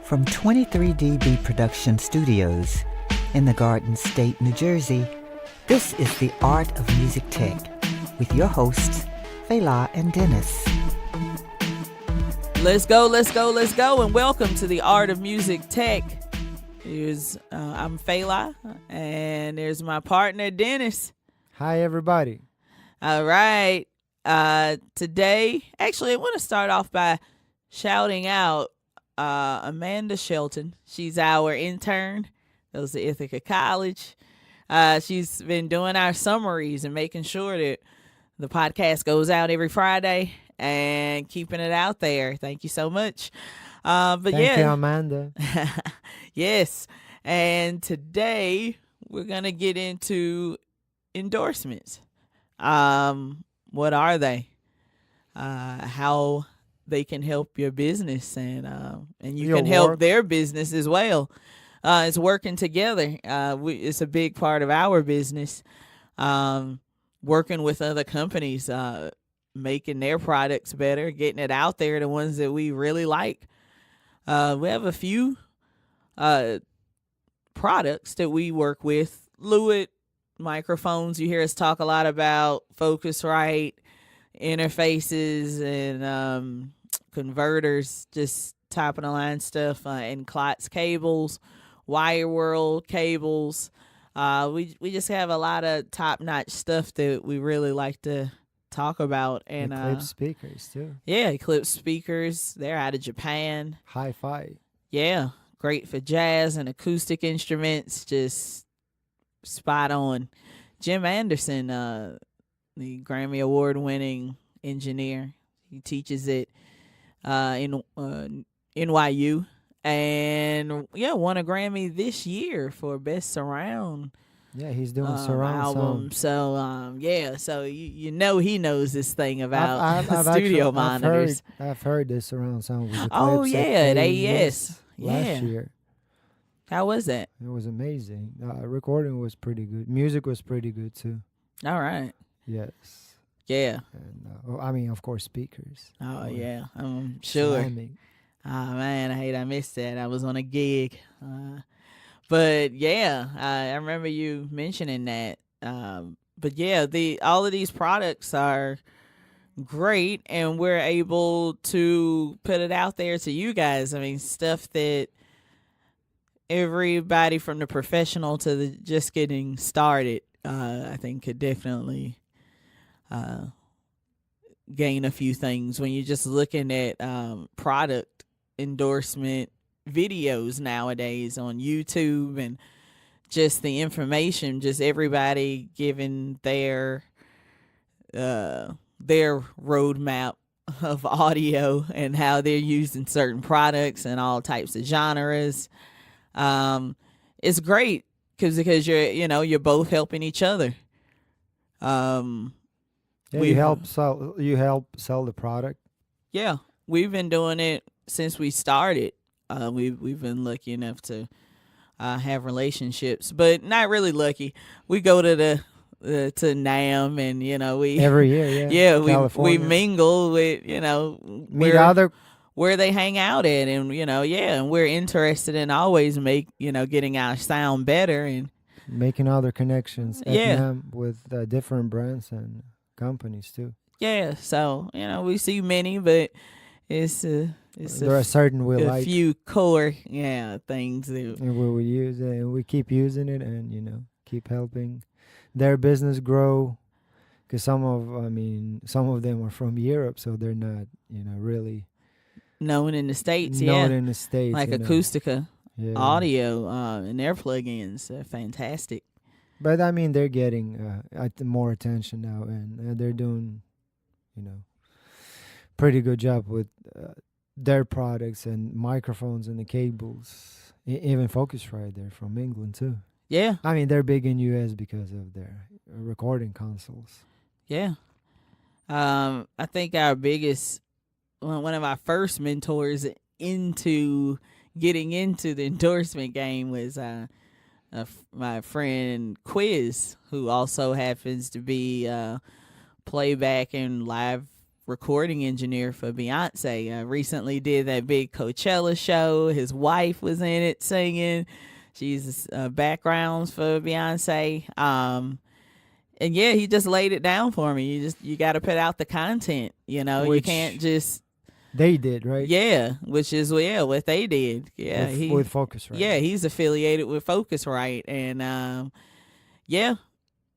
From 23dB Production Studios in the Garden State, New Jersey, this is The Art of Music Tech with your hosts, Fela and Denis. Let's go, and welcome to The Art of Music Tech. I'm Fela, and there's my partner, Denis. Hi, everybody. All right. Today, actually, I want to start off by shouting out Amanda Shelton. She's our intern. Goes to Ithaca College. She's been doing our summaries and making sure that the podcast goes out every Friday and keeping it out there. Thank you so much. Thank you, Amanda. Yes. And today we're going to get into endorsements. What are they? How they can help your business, and you can help their business as well. It's working together. It's a big part of our business. Working with other companies, making their products better, getting it out there, the ones that we really like. We have a few products that we work with. Lewitt microphones. You hear us talk a lot about Focusrite, interfaces, and converters, just top of the line stuff, and Klotz cables, Wire World cables. We just have a lot of top notch stuff that we really like to talk about. And Eclipse speakers too. Yeah, Eclipse speakers. They're out of Japan. Hi-fi. Yeah, great for jazz and acoustic instruments. Just spot on. Jim Anderson, the Grammy Award winning engineer. He teaches it in NYU, and won a Grammy this year for Best Surround. Yeah, he's doing surround album. sound. So you know he knows this thing about studio monitors. I've heard this surround sound with Eclipse at AES last year. How was that? It was amazing. Recording was pretty good. Music was pretty good too. All right. Yes. Yeah. And of course, speakers. Oh, yeah. I'm sure. Slamming. Oh, man, I missed that. I was on a gig. But, yeah, I remember you mentioning that. But, yeah, all of these products are great, and we're able to put it out there to you guys. I mean, stuff that everybody from the professional to the just getting started, I think could definitely gain a few things when you're just looking at product endorsement videos nowadays on YouTube, and just the information, just everybody giving their roadmap of audio and how they're using certain products and all types of genres. It's great because you're both helping each other. You help sell the product. Yeah, we've been doing it since we started. We've been lucky enough to have relationships, but not really lucky. We go to to NAM, and we every year. we mingle with meet other where they hang out at, and and we're interested in always getting our sound better and making other connections at NAM with different brands and companies too. Yeah, so we see many, but it's there are certain we like, a few core things that we use it, and we keep using it, and keep helping their business grow. Because some of them are from Europe, so they're not really known in the States. Like Acoustica Audio and their plugins are fantastic. But they're getting more attention now, and they're doing, pretty good job with their products and microphones and the cables. Even Focusrite, they're from England too. Yeah, they're big in US because of their recording consoles. Yeah, I think our biggest, one of our first mentors into getting into the endorsement game was my friend Quiz, who also happens to be playback and live recording engineer for Beyonce. Recently did that big Coachella show. His wife was in it singing. She's backgrounds for Beyonce. And yeah, he just laid it down for me. You got to put out the content. You know, you can't just. They did, right? Yeah, which is what they did. Yeah, with Focusrite. Yeah, he's affiliated with Focusrite, and yeah,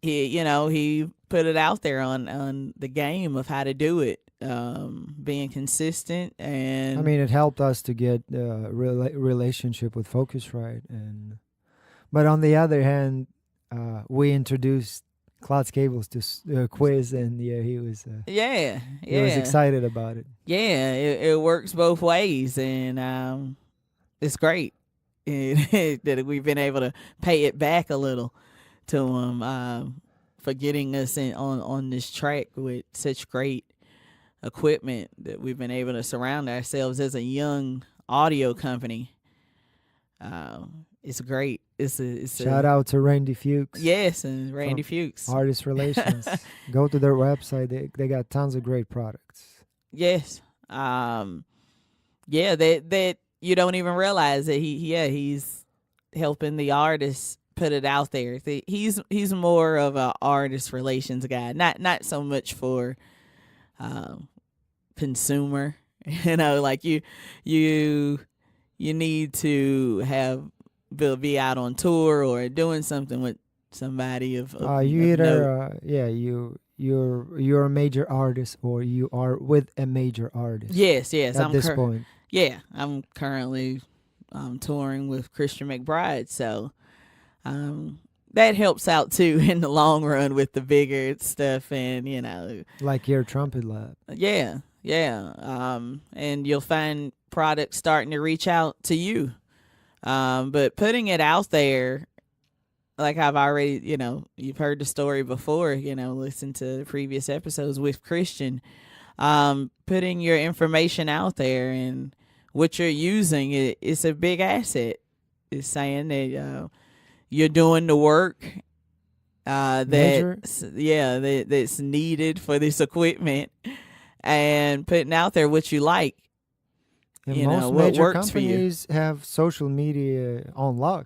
he put it out there on the game of how to do it, being consistent, and I mean, it helped us to get a relationship with Focusrite, but on the other hand, we introduced Klotz Cables to quiz, and he was he was excited about it. Yeah, it works both ways, and it's great that we've been able to pay it back a little to him for getting us on this track with such great equipment that we've been able to surround ourselves as a young audio company. It's great. It's Shout out to Randy Fuchs. Yes, and Randy Fuchs. Artist Relations. Go to their website. They got tons of great products. Yes. That you don't even realize that he's helping the artists put it out there. He's more of a artist relations guy, not so much for consumer. Like you need to be out on tour or doing something with somebody of you of either note. you're a major artist or you are with a major artist. Yes. At this point. Yeah, I'm currently touring with Christian McBride, so that helps out too in the long run with the bigger stuff, and like your Trumpet Lab. Yeah. And you'll find products starting to reach out to you. But putting it out there, like I've already, you've heard the story before, listen to previous episodes with Christian, putting your information out there and what you're using, it's a big asset. It's saying that you're doing the work that's needed for this equipment, and putting out there what you like. And most major companies have social media on lock.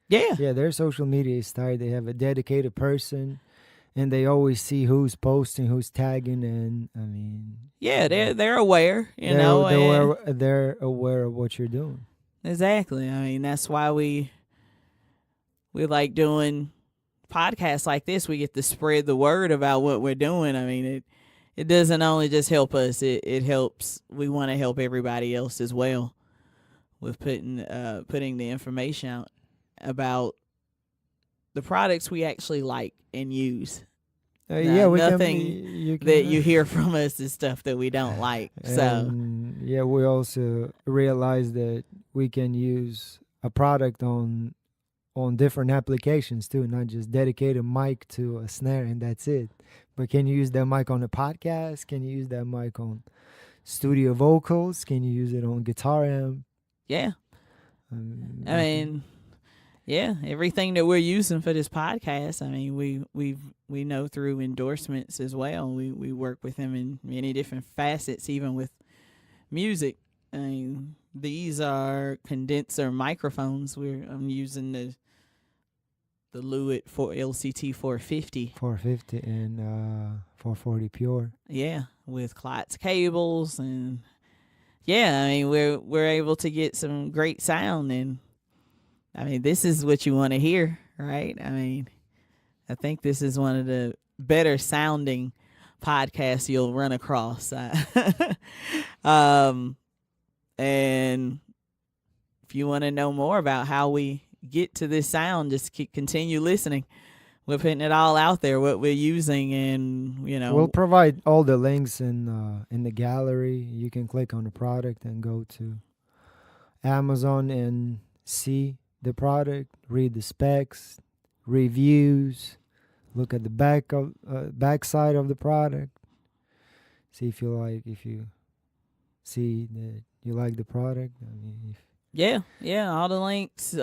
Yeah. Yeah, their social media is tight. They have a dedicated person, and they always see who's posting, who's tagging, and I mean. Yeah, they're aware, they're aware of what you're doing. Exactly. I mean, that's why we like doing podcasts like this. We get to spread the word about what we're doing. I mean, it doesn't only just help us. It helps. We want to help everybody else as well with putting the information out about the products we actually like and use. Nothing that you hear from us is stuff that we don't like. So we also realize that we can use a product on different applications too, not just dedicate a mic to a snare and that's it. But can you use that mic on a podcast? Can you use that mic on studio vocals? Can you use it on guitar amp? Yeah. I mean, yeah, everything that we're using for this podcast, I mean, we know through Endorsements as well. We work with them in many different facets, even with music. I mean, these are condenser microphones. I'm using the Lewitt LCT 450. 450 and 440 pure. Yeah, with Klotz cables, and I mean we're able to get some great sound, and I mean this is what you want to hear, right? I mean, I think this is one of the better sounding podcasts you'll run across. And if you want to know more about how we get to this sound, just continue listening. We're putting it all out there, what we're using, and we'll provide all the links in the gallery. You can click on the product and go to Amazon and see the product, read the specs, reviews, look at the back side of the product, see if you see that you like the product. I mean, all the links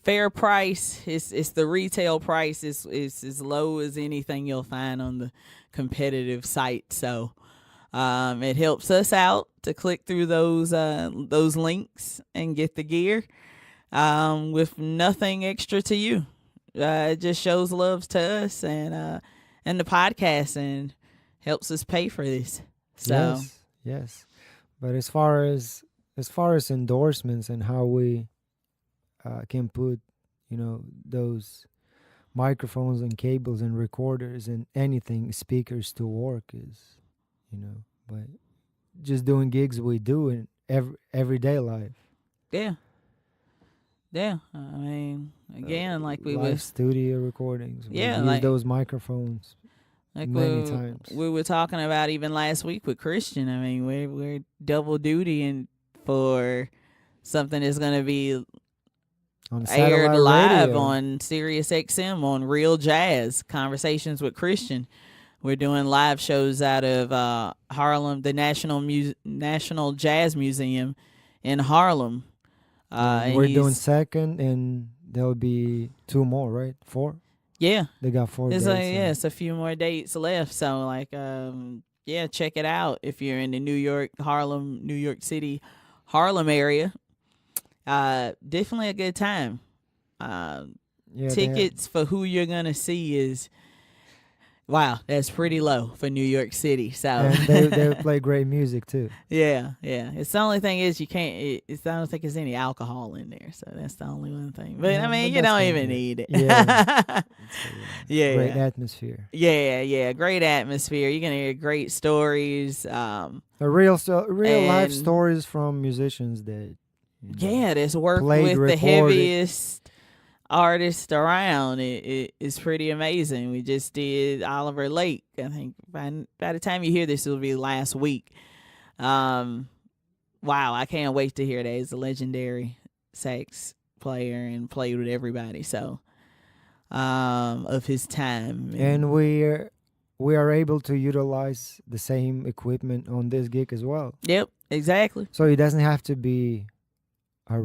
fair price. It's the retail price. It's as low as anything you'll find on the competitive site. So it helps us out to click through those links and get the gear with nothing extra to you. It just shows love to us and the podcast and helps us pay for this. So yes. But as far as endorsements and how we can put, those microphones and cables and recorders and anything, speakers to work is, but just doing gigs we do in everyday life. Yeah. I mean, again, like we live were studio recordings. Yeah, we use like- those microphones like many we, times. we were talking about even last week with Christian. I mean, we're double dutying for something that's going to be On aired satellite live radio. on Sirius XM on Real Jazz Conversations with Christian. We're doing live shows out of Harlem, the National Jazz Museum in Harlem. And We're doing second, and there'll be 2 more, right? 4. Yeah, They got 4 It's dates. it's a few more dates left. So check it out if you're in the New York City, Harlem area. Definitely a good time. Tickets for who you're gonna see is that's pretty low for New York City. So And they play great music too. yeah. It's the only thing is you can't. I don't think there's any alcohol in there, so that's the only one thing. But Yeah, I mean, but you that's don't fine, even yeah. need it. Yeah. Yeah. Great atmosphere. Yeah, great atmosphere. You're gonna hear great stories. Real life And- stories from musicians that. That's worked Played, with the recorded. heaviest artists around. It's pretty amazing. We just did Oliver Lake. I think by the time you hear this, it'll be last week. Wow, I can't wait to hear that. He's a legendary sax player and played with everybody. So, of his time. And we are able to utilize the same equipment on this gig as well. Yep, exactly. So it doesn't have to be a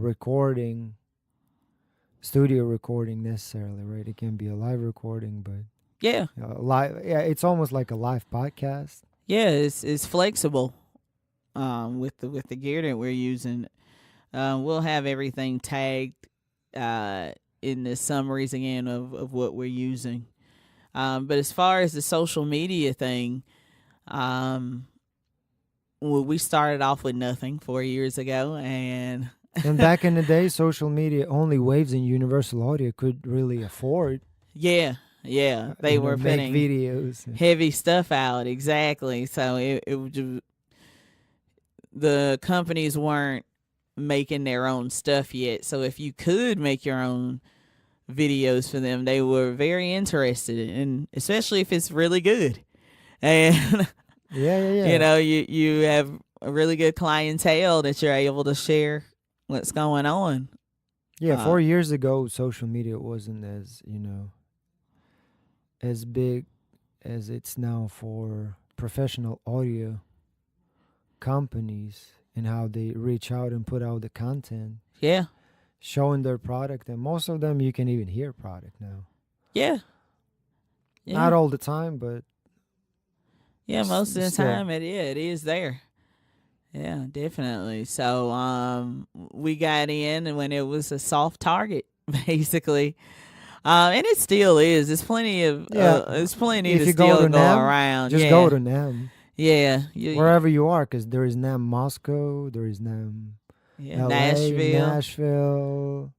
studio recording necessarily, right? It can be a live recording, but Yeah. it's almost like a live podcast. Yeah, it's flexible. With the gear that we're using, we'll have everything tagged in the summaries again of what we're using. But as far as the social media thing, we started off with nothing 4 years ago, and Back in the day, social media, only Waves and Universal Audio could really afford. yeah, they were make putting videos. heavy stuff out, exactly. So it was just, the companies weren't making their own stuff yet. So if you could make your own videos for them, they were very interested in, especially if it's really good. And Yeah. you have a really good clientele that you're able to share what's going on. Yeah, 4 years ago, social media wasn't as big as it's now for professional audio companies and how they reach out and put out the content, Yeah. showing their product. And most of them, you can even hear product now. Yeah. Not all the time, but Yeah, most of the still. time it is there. Yeah, definitely. So we got in when it was a soft target, basically. And it still is. There's plenty of there's plenty if to you still go to go NAB, around. just yeah. go to NAM. Yeah. Wherever you are, because there is NAM Moscow, there is NAM LA, Nashville.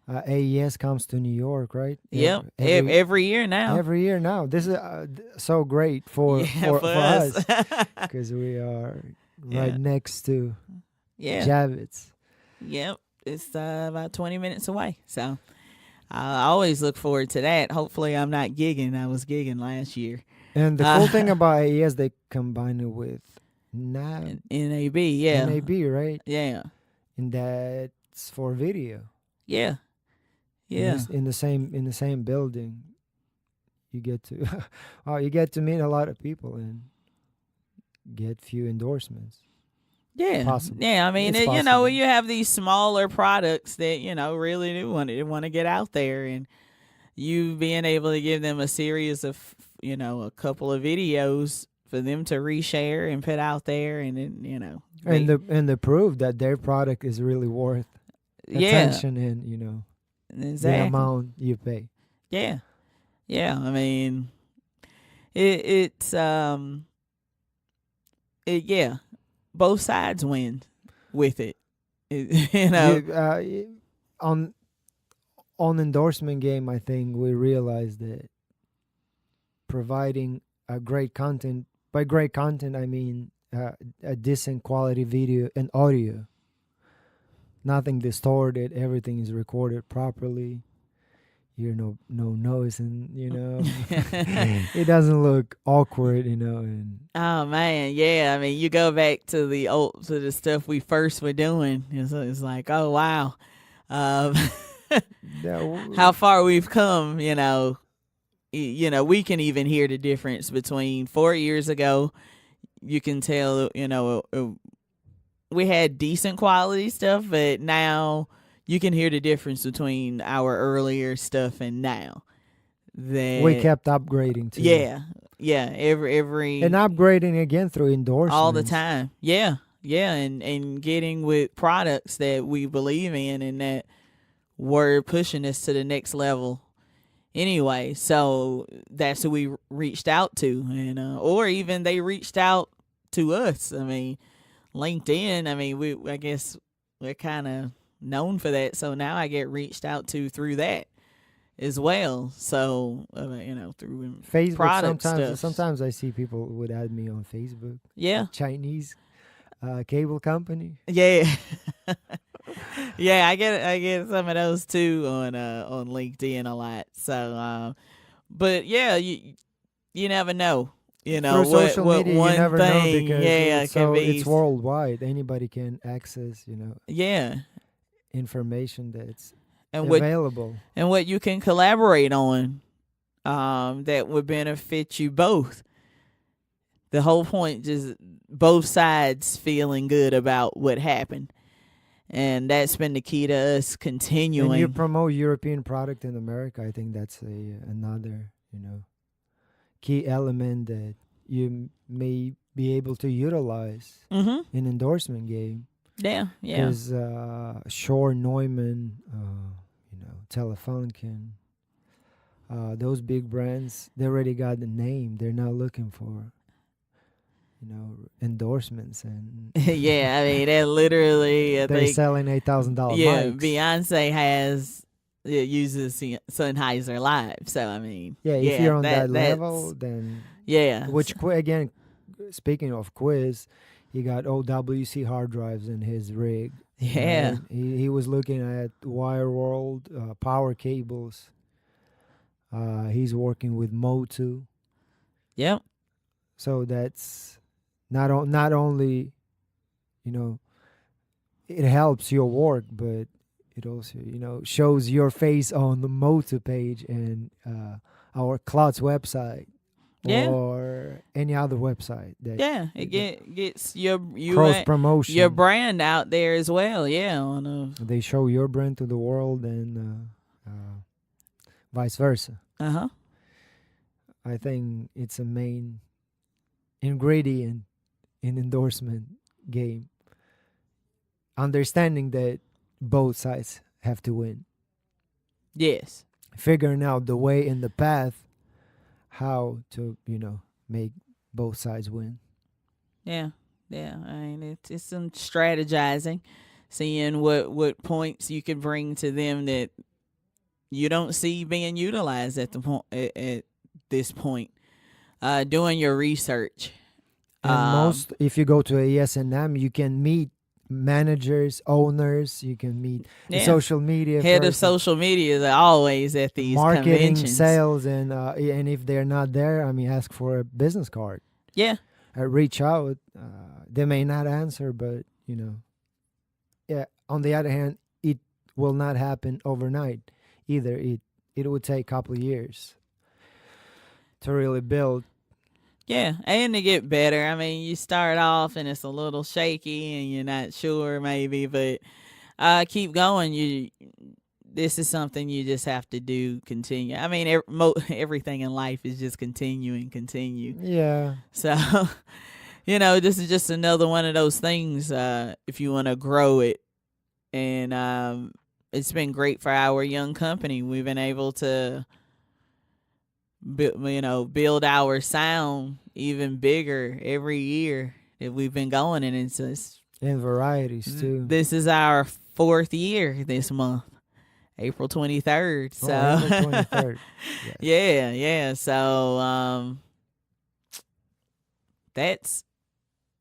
AES comes to New York, right? Yep. Every year now. Every year now. This is so great for us because we are right next to Javits. Yep. It's about 20 minutes away. So I always look forward to that. Hopefully I'm not gigging. I was gigging last year. And the cool thing about AES, they combine it with NAB. NAB, yeah. NAB, right? Yeah. And that's for video. Yeah. Yeah. In the same building, you get to meet a lot of people and get few endorsements. Yeah, possible. yeah. I mean, It's you know, possible. when you have these smaller products that really do want to get out there, and you being able to give them a series of a couple of videos for them to reshare and put out there, and then And the proof that their product is really worth yeah, attention and the exactly, amount you pay. yeah, yeah. I mean, it's yeah, both sides win with it. You know, On endorsement game, I think we realized that providing a great content, by great content I mean a decent quality video and audio, nothing distorted, everything is recorded properly. You're no noise, and it doesn't look awkward, and oh man, yeah. I mean, you go back to the stuff we first were doing. It's like, oh wow, um, how far we've come. We can even hear the difference between 4 years ago. You can tell, we had decent quality stuff, but now you can hear the difference between our earlier stuff and now. we kept upgrading too. Yeah. Every And upgrading again through endorsements all the time. Yeah, and getting with products that we believe in and that were pushing us to the next level. Anyway, so that's who we reached out to, and or even they reached out to us. I mean, LinkedIn. I mean, I guess we're kind of known for that, so now I get reached out to through that as well. So through Facebook. product stuff. Sometimes I see people would add me on Facebook. Yeah, Chinese cable company. yeah, yeah. I get some of those too on LinkedIn a lot. So, but yeah, you never know. Through What social media, one you never know thing, because it's worldwide. Anybody can access, yeah, information that's and available. what you can collaborate on, that would benefit you both. The whole point is both sides feeling good about what happened. And that's been the key to us continuing. And you promote European product in America. I think that's another, key element that you may be able to utilize in endorsement game. Yeah. Because Shore, Neumann, Telefunken, those big brands, they already got the name. They're not looking for endorsements, and yeah, I mean that literally. they're selling $8,000. Yeah, mics. Beyonce uses Sennheiser Live, so I mean, if you're on that level, then Which again, speaking of quiz, he got OWC hard drives in his rig. Yeah, right? He was looking at Wire World power cables. He's working with Motu. Yep. So that's not only, it helps your work, but it also, shows your face on the Motu page and our Cloud's website or any other website. That it gets your cross promotion, your brand out there as well. Yeah, they show your brand to the world and vice versa. I think it's a main ingredient in endorsement game. Understanding that both sides have to win. Yes. Figuring out the way and the path how to, make both sides win. Yeah. I mean, it's some strategizing, seeing what points you can bring to them that you don't see being utilized at this point. Doing your research. And if you go to AES and NAB, you can meet managers, owners. You can meet the social media head person. of social media. Are always at these marketing, conventions. sales, and if they're not there, ask for a business card. Yeah, reach out. They may not answer, but on the other hand, it will not happen overnight either. It would take a couple of years to really build Yeah, and to get better. I mean, you start off and it's a little shaky and you're not sure maybe, but keep going. This is something you just have to do. Continue. I mean, everything in life is just continue. Yeah. So, this is just another one of those things. If you want to grow it, and it's been great for our young company. We've been able to build our sound even bigger every year that we've been going, and it's just And varieties too. This is our 4th year this month, April 23rd. So April 23rd. Yes. yeah. So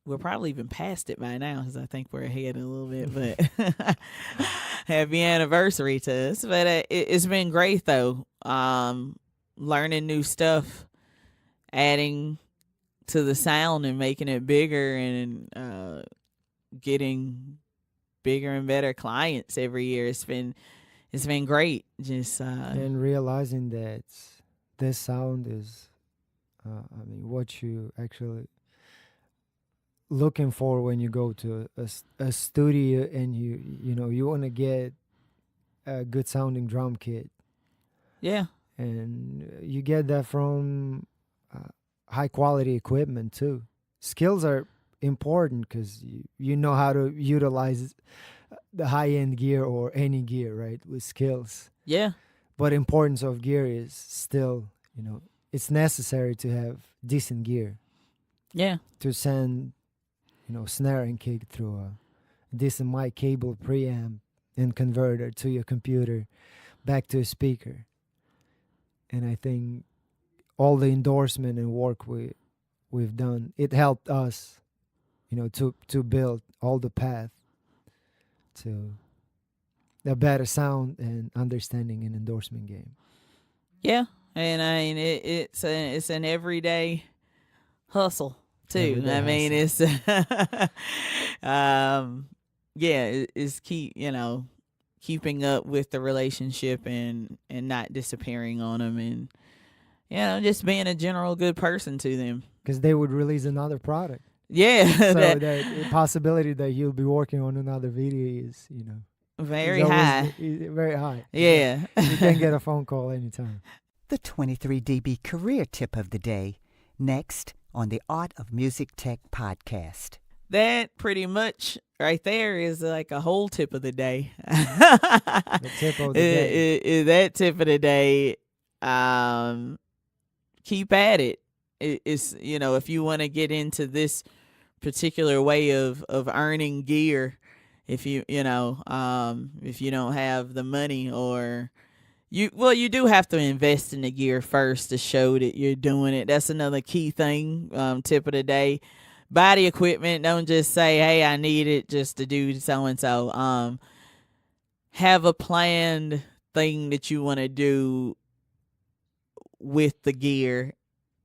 we're probably even past it by now because I think we're ahead a little bit. But happy anniversary to us. But it's been great though. Learning new stuff, adding to the sound and making it bigger, and getting bigger and better clients every year. It's been great. Just and realizing that this sound is, what you actually looking for when you go to a studio, and you want to get a good sounding drum kit. Yeah. And you get that from high quality equipment too. Skills are important because you know how to utilize the high end gear or any gear, right? With skills. Yeah. But importance of gear is still, it's necessary to have decent gear. Yeah. To send, snare and kick through a decent mic cable preamp and converter to your computer back to a speaker. And I think all the endorsement and work we've done, it helped us, to build all the path to a better sound and understanding an endorsement game. Yeah, and I mean it's an everyday hustle too. Everyday hustle. It's keeping up with the relationship and not disappearing on them, and just being a general good person to them. Because they would release another product. Yeah. So the possibility that you'll be working on another video is, very high. Very high. Yeah. You can get a phone call anytime. The 23 dB career tip of the day, next on the Art of Music Tech podcast. That pretty much right there is like a whole tip of the day. The tip of the day. That tip of the day, keep at it. It's, if you want to get into this particular way of earning gear, if you don't have the money, or you do have to invest in the gear first to show that you're doing it. That's another key thing. Tip of the day. Buy the equipment. Don't just say, hey, I need it just to do so-and-so. Have a planned thing that you want to do with the gear.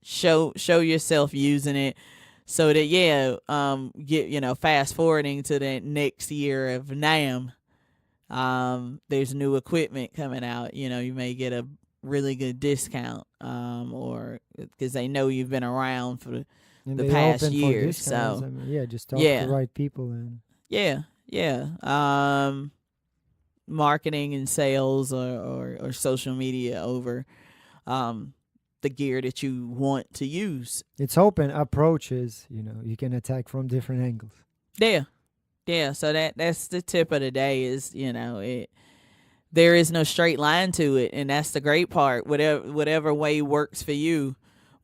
Show yourself using it so that, get, fast forwarding to the next year of NAM. There's new equipment coming out. You may get a really good discount, or because they know you've been around for the past year. So just talk to the right people and marketing and sales or social media over the gear that you want to use. It's open approaches. You can attack from different angles. Yeah. So that's the tip of the day. Is there is no straight line to it, and that's the great part. Whatever way works for you.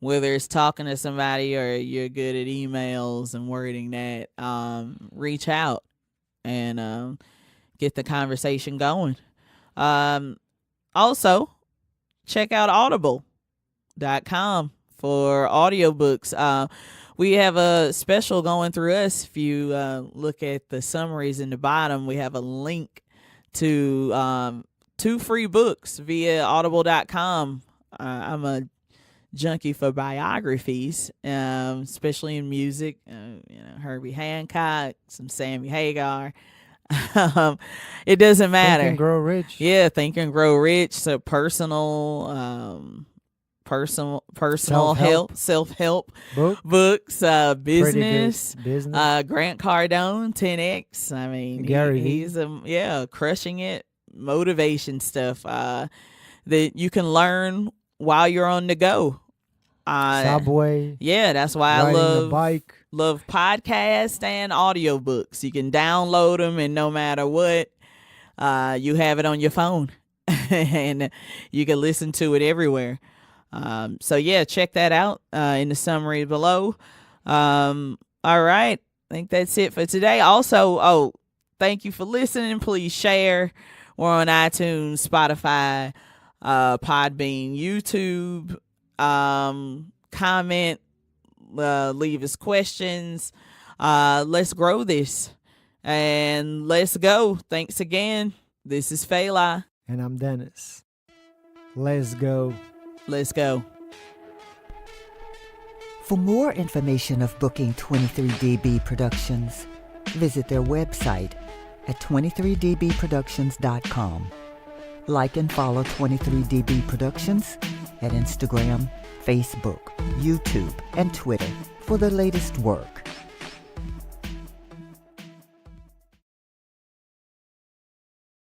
Whether it's talking to somebody or you're good at emails and wording that, reach out and get the conversation going. Also, check out audible.com for audiobooks. We have a special going through us. If you look at the summaries in the bottom, we have a link to 2 free books via audible.com. I'm a junkie for biographies, especially in music. Herbie Hancock, some Sammy Hagar. It doesn't matter. Think and Grow Rich. Yeah, Think and Grow Rich. So personal personal Self-help. self-help Book. books, Pretty business. good business. Grant Cardone, 10X. I mean, Gary Vee. he's crushing it. Motivation stuff that you can learn while you're on the go. Subway. Yeah, that's why Riding I a bike. love podcasts and audiobooks. You can download them, and no matter what, you have it on your phone, and you can listen to it everywhere. So yeah, check that out in the summary below. All right, I think that's it for today. Also, thank you for listening. Please share. We're on iTunes, Spotify, Podbean, YouTube. Comment, leave us questions. Let's grow this, and let's go. Thanks again. This is Fela. And I'm Dennis. Let's go. Let's go. For more information of booking 23DB Productions, visit their website at 23dbproductions.com. Like and follow 23DB Productions at Instagram, Facebook, YouTube, and Twitter for the latest work.